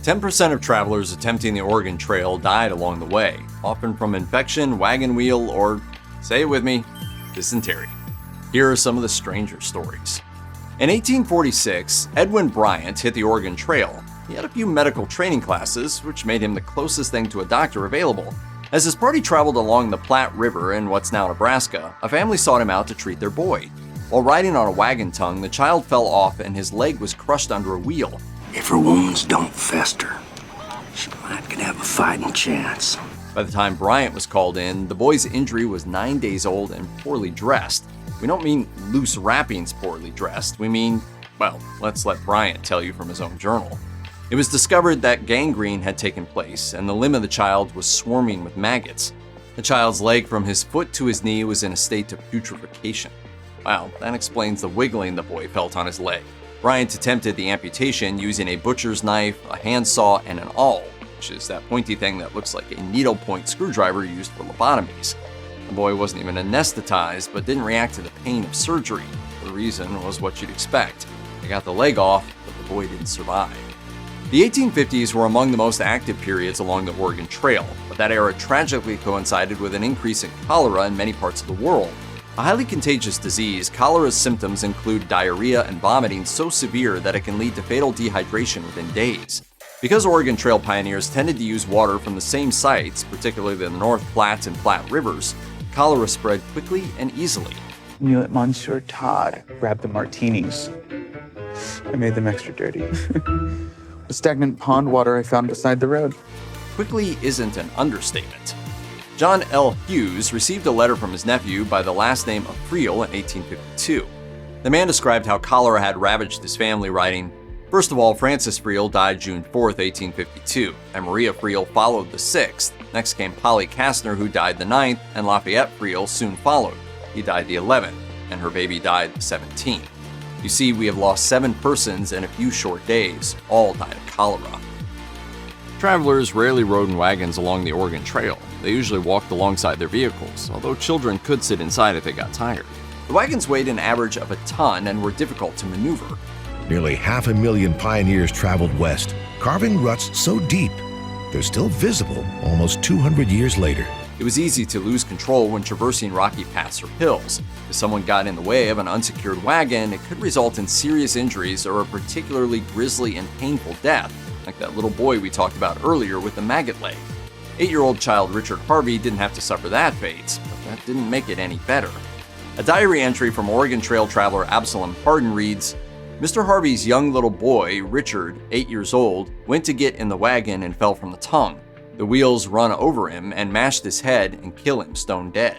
10% of travelers attempting the Oregon Trail died along the way, often from infection, wagon wheel, or, say it with me, dysentery. Here are some of the stranger stories. In 1846, Edwin Bryant hit the Oregon Trail. He had a few medical training classes, which made him the closest thing to a doctor available. As his party traveled along the Platte River in what's now Nebraska, a family sought him out to treat their boy. While riding on a wagon tongue, the child fell off and his leg was crushed under a wheel. If her wounds don't fester, she might could have a fighting chance. By the time Bryant was called in, the boy's injury was 9 days old and poorly dressed. We don't mean loose wrappings poorly dressed. We mean, well, let's let Bryant tell you from his own journal. It was discovered that gangrene had taken place and the limb of the child was swarming with maggots. The child's leg from his foot to his knee was in a state of putrefaction. Wow, that explains the wiggling the boy felt on his leg. Bryant attempted the amputation using a butcher's knife, a handsaw, and an awl, which is that pointy thing that looks like a needle-point screwdriver used for lobotomies. The boy wasn't even anesthetized, but didn't react to the pain of surgery. The reason was what you'd expect. They got the leg off, but the boy didn't survive. The 1850s were among the most active periods along the Oregon Trail, but that era tragically coincided with an increase in cholera in many parts of the world. A highly contagious disease, cholera's symptoms include diarrhea and vomiting so severe that it can lead to fatal dehydration within days. Because Oregon Trail pioneers tended to use water from the same sites, particularly the North Platte and Platte rivers, cholera spread quickly and easily. You let Monsieur Todd grab the martinis. I made them extra dirty. The stagnant pond water I found beside the road. Quickly isn't an understatement. John L. Hughes received a letter from his nephew by the last name of Freel in 1852. The man described how cholera had ravaged his family, writing, "First of all, Francis Freel died June 4th, 1852, and Maria Freel followed the 6th. Next came Polly Kastner, who died the 9th, and Lafayette Freel soon followed. He died the 11th, and her baby died the 17th. You see, we have lost 7 persons in a few short days. All died of cholera." Travelers rarely rode in wagons along the Oregon Trail. They usually walked alongside their vehicles, although children could sit inside if they got tired. The wagons weighed an average of a ton and were difficult to maneuver. Nearly 500,000 pioneers traveled west, carving ruts so deep they're still visible almost 200 years later. It was easy to lose control when traversing rocky paths or hills. If someone got in the way of an unsecured wagon, it could result in serious injuries or a particularly grisly and painful death, like that little boy we talked about earlier with the maggot leg. 8-year-old child Richard Harvey didn't have to suffer that fate, but that didn't make it any better. A diary entry from Oregon Trail traveler Absalom Hardin reads, "Mr. Harvey's young little boy, Richard, 8 years old, went to get in the wagon and fell from the tongue. The wheels run over him and mashed his head and kill him stone dead."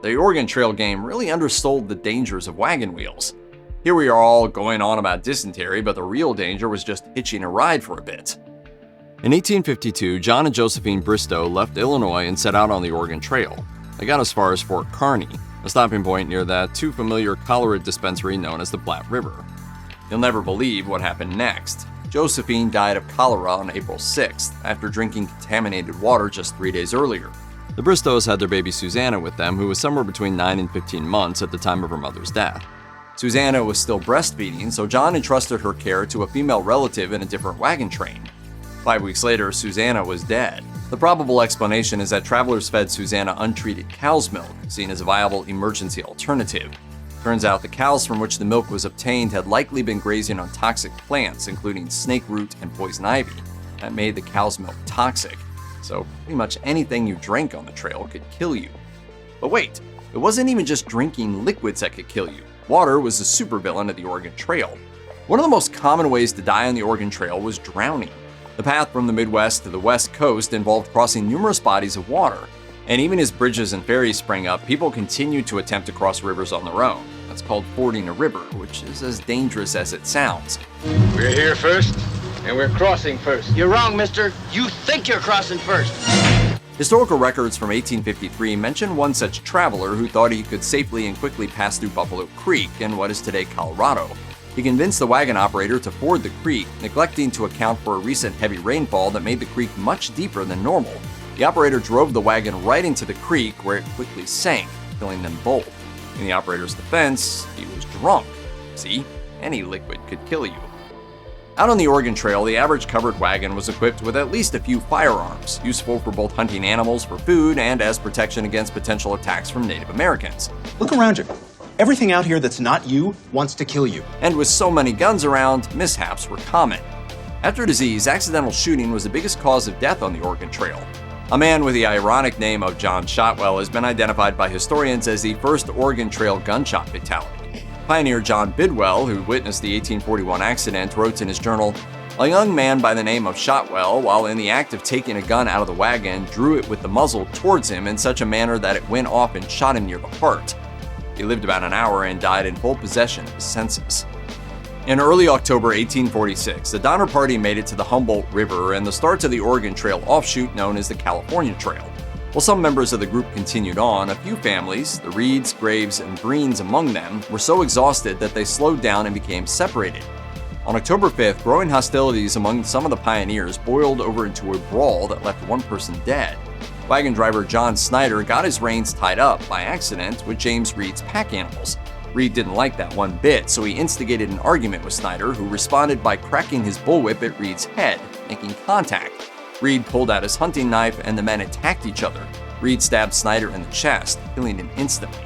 The Oregon Trail game really undersold the dangers of wagon wheels. Here we are all going on about dysentery, but the real danger was just hitching a ride for a bit. In 1852, John and Josephine Bristow left Illinois and set out on the Oregon Trail. They got as far as Fort Kearny, a stopping point near that too familiar cholera dispensary known as the Platte River. You'll never believe what happened next. Josephine died of cholera on April 6th after drinking contaminated water just 3 days earlier. The Bristows had their baby Susanna with them, who was somewhere between 9 and 15 months at the time of her mother's death. Susanna was still breastfeeding, so John entrusted her care to a female relative in a different wagon train. 5 weeks later, Susanna was dead. The probable explanation is that travelers fed Susanna untreated cow's milk, seen as a viable emergency alternative. Turns out the cows from which the milk was obtained had likely been grazing on toxic plants, including snake root and poison ivy. That made the cow's milk toxic, so pretty much anything you drank on the trail could kill you. But wait, it wasn't even just drinking liquids that could kill you. Water was a supervillain of the Oregon Trail. One of the most common ways to die on the Oregon Trail was drowning. The path from the Midwest to the West Coast involved crossing numerous bodies of water. And even as bridges and ferries sprang up, people continued to attempt to cross rivers on their own. That's called fording a river, which is as dangerous as it sounds. We're here first, and we're crossing first. You're wrong, mister. You think you're crossing first. Historical records from 1853 mention one such traveler who thought he could safely and quickly pass through Buffalo Creek in what is today Colorado. He convinced the wagon operator to ford the creek, neglecting to account for a recent heavy rainfall that made the creek much deeper than normal. The operator drove the wagon right into the creek, where it quickly sank, killing them both. In the operator's defense, he was drunk. See, any liquid could kill you. Out on the Oregon Trail, the average covered wagon was equipped with at least a few firearms, useful for both hunting animals for food and as protection against potential attacks from Native Americans. Look around you. Everything out here that's not you wants to kill you. And with so many guns around, mishaps were common. After disease, accidental shooting was the biggest cause of death on the Oregon Trail. A man with the ironic name of John Shotwell has been identified by historians as the first Oregon Trail gunshot fatality. Pioneer John Bidwell, who witnessed the 1841 accident, wrote in his journal, "A young man by the name of Shotwell, while in the act of taking a gun out of the wagon, drew it with the muzzle towards him in such a manner that it went off and shot him near the heart. He lived about an hour and died in full possession of his senses." In early October 1846, the Donner Party made it to the Humboldt River and the start to the Oregon Trail offshoot known as the California Trail. While some members of the group continued on, a few families, the Reeds, Graves, and Breens among them, were so exhausted that they slowed down and became separated. On October 5th, growing hostilities among some of the pioneers boiled over into a brawl that left one person dead. Wagon driver John Snyder got his reins tied up by accident with James Reed's pack animals. Reed didn't like that one bit, so he instigated an argument with Snyder, who responded by cracking his bullwhip at Reed's head, making contact. Reed pulled out his hunting knife and the men attacked each other. Reed stabbed Snyder in the chest, killing him instantly.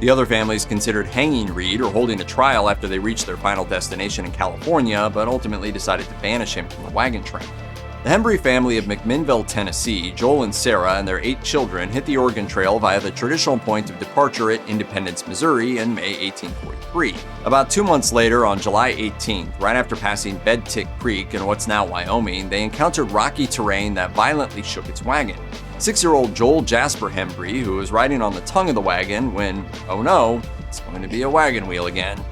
The other families considered hanging Reed or holding a trial after they reached their final destination in California, but ultimately decided to banish him from the wagon train. The Hembry family of McMinnville, Tennessee, Joel and Sarah and their 8 children hit the Oregon Trail via the traditional point of departure at Independence, Missouri in May 1843. About 2 months later, on July 18th, right after passing Bedtick Creek in what's now Wyoming, they encountered rocky terrain that violently shook its wagon. 6-year-old Joel Jasper Hembry, who was riding on the tongue of the wagon when, oh no, it's going to be a wagon wheel again.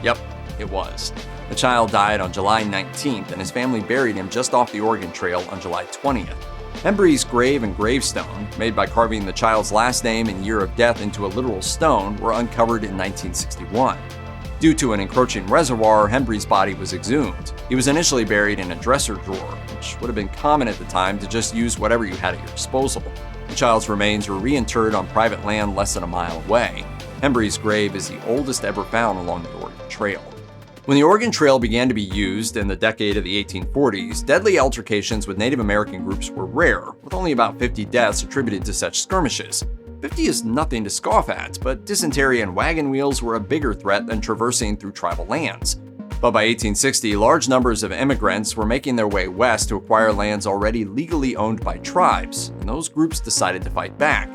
Yep, it was. The child died on July 19th, and his family buried him just off the Oregon Trail on July 20th. Hembry's grave and gravestone, made by carving the child's last name and year of death into a literal stone, were uncovered in 1961. Due to an encroaching reservoir, Hembry's body was exhumed. He was initially buried in a dresser drawer, which would have been common at the time to just use whatever you had at your disposal. The child's remains were reinterred on private land less than a mile away. Hembry's grave is the oldest ever found along the Oregon Trail. When the Oregon Trail began to be used in the decade of the 1840s, deadly altercations with Native American groups were rare, with only about 50 deaths attributed to such skirmishes. 50 is nothing to scoff at, but dysentery and wagon wheels were a bigger threat than traversing through tribal lands. But by 1860, large numbers of immigrants were making their way west to acquire lands already legally owned by tribes, and those groups decided to fight back.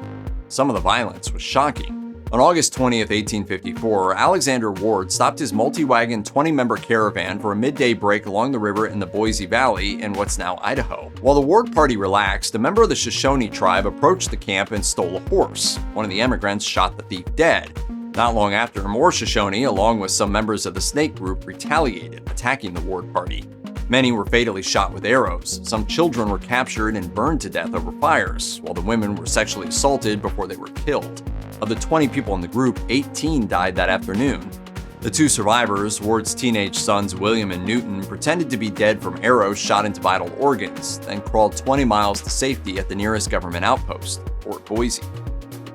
Some of the violence was shocking. On August 20th, 1854, Alexander Ward stopped his multi-wagon 20-member caravan for a midday break along the river in the Boise Valley in what's now Idaho. While the Ward party relaxed, a member of the Shoshone tribe approached the camp and stole a horse. One of the immigrants shot the thief dead. Not long after, more Shoshone, along with some members of the Snake group, retaliated, attacking the Ward party. Many were fatally shot with arrows. Some children were captured and burned to death over fires, while the women were sexually assaulted before they were killed. Of the 20 people in the group, 18 died that afternoon. The 2 survivors, Ward's teenage sons William and Newton, pretended to be dead from arrows shot into vital organs, then crawled 20 miles to safety at the nearest government outpost, Fort Boise.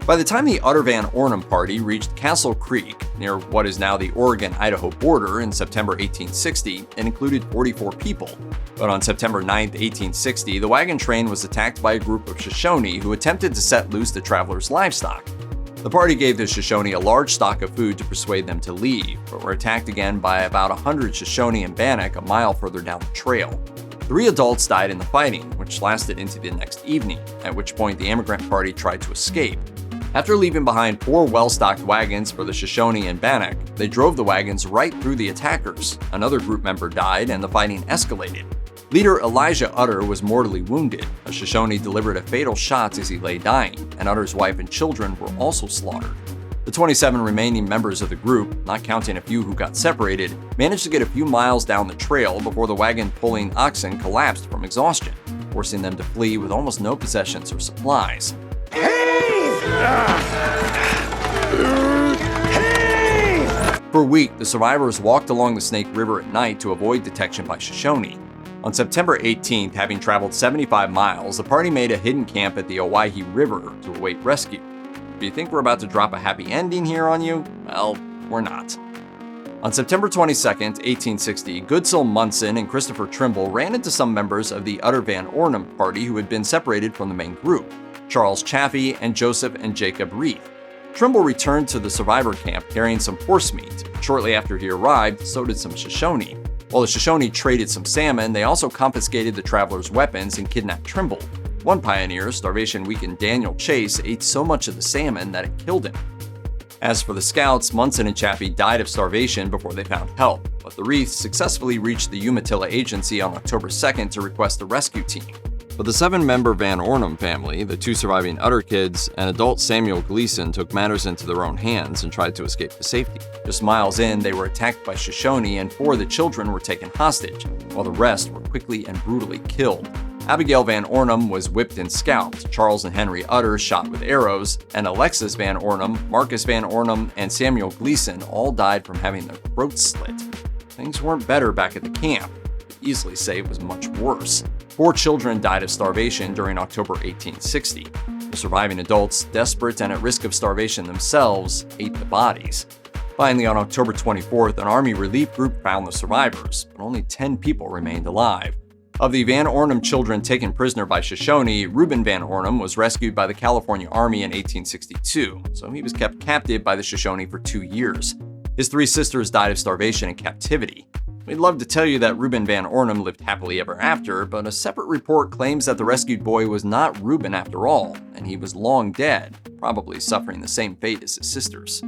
By the time the Utter-Van Ornum party reached Castle Creek, near what is now the Oregon-Idaho border in September 1860, it included 44 people. But on September 9, 1860, the wagon train was attacked by a group of Shoshone who attempted to set loose the travelers' livestock. The party gave the Shoshone a large stock of food to persuade them to leave, but were attacked again by about 100 Shoshone and Bannock a mile further down the trail. 3 adults died in the fighting, which lasted into the next evening, at which point the immigrant party tried to escape. After leaving behind 4 well-stocked wagons for the Shoshone and Bannock, they drove the wagons right through the attackers. Another group member died, and the fighting escalated. Leader Elijah Utter was mortally wounded. A Shoshone delivered a fatal shot as he lay dying, and Utter's wife and children were also slaughtered. The 27 remaining members of the group, not counting a few who got separated, managed to get a few miles down the trail before the wagon pulling oxen collapsed from exhaustion, forcing them to flee with almost no possessions or supplies. For a week, the survivors walked along the Snake River at night to avoid detection by Shoshone. On September 18th, having traveled 75 miles, the party made a hidden camp at the Owyhee River to await rescue. Do you think we're about to drop a happy ending here on you? Well, we're not. On September 22, 1860, Goodsell Munson and Christopher Trimble ran into some members of the Utter-Van Ornum party who had been separated from the main group, Charles Chaffee and Joseph and Jacob Reith. Trimble returned to the survivor camp carrying some horse meat. Shortly after he arrived, so did some Shoshone. While the Shoshone traded some salmon, they also confiscated the travelers' weapons and kidnapped Trimble. One pioneer, starvation-weakened Daniel Chase, ate so much of the salmon that it killed him. As for the scouts, Munson and Chaffee died of starvation before they found help, but the Reiths successfully reached the Umatilla Agency on October 2nd to request a rescue team. But the 7-member Van Ornum family, the 2 surviving Utter kids, and adult Samuel Gleason took matters into their own hands and tried to escape to safety. Just miles in, they were attacked by Shoshone and 4 of the children were taken hostage, while the rest were quickly and brutally killed. Abigail Van Ornum was whipped and scalped, Charles and Henry Utter shot with arrows, and Alexis Van Ornum, Marcus Van Ornum, and Samuel Gleason all died from having their throats slit. Things weren't better back at the camp. Could easily say it was much worse. 4 children died of starvation during October 1860. The surviving adults, desperate and at risk of starvation themselves, ate the bodies. Finally, on October 24th, an Army relief group found the survivors, but only 10 people remained alive. Of the Van Ornum children taken prisoner by Shoshone, Reuben Van Ornum was rescued by the California Army in 1862, so he was kept captive by the Shoshone for 2 years. His 3 sisters died of starvation in captivity. We'd love to tell you that Reuben Van Ornum lived happily ever after, but a separate report claims that the rescued boy was not Reuben after all, and he was long dead, probably suffering the same fate as his sisters.